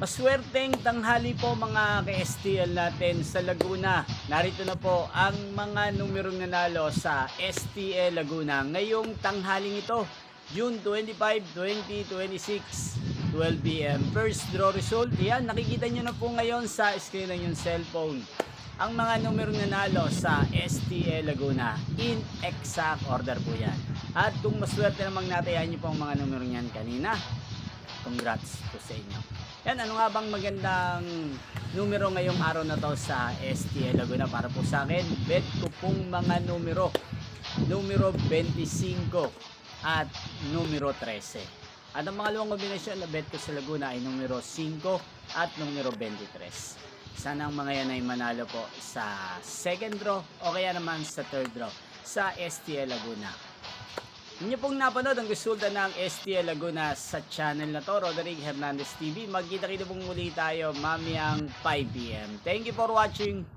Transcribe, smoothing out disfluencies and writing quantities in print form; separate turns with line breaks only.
Maswerteng tanghali po mga ka-STL natin sa Laguna. Narito na po ang mga numerong nanalo sa STL Laguna ngayong tanghaling ito, June 25, 2026, 12 p.m. First draw result, yan, nakikita nyo na po ngayon sa screen ng yung cellphone. Ang mga numerong nanalo sa STL Laguna, in exact order po yan. At kung maswerte namang natayan nyo po ang mga numerong yan kanina, congrats po sa inyo. Yan, ano nga bang magandang numero ngayong araw na to sa STL Laguna para po sa akin? Bet ko pong mga numero 25 at numero 13. At ang mga luwang kombinasyon na bet ko sa Laguna ay numero 5 at numero 23. Sana ang mga yan ay manalo po sa second draw o kaya naman sa third draw sa STL Laguna. Inyo pong napanood ang resulta ng STL Laguna sa channel na to, Roderick Hernandez TV. Magkita-kita pong muli tayo mamayang 5 p.m. Thank you for watching.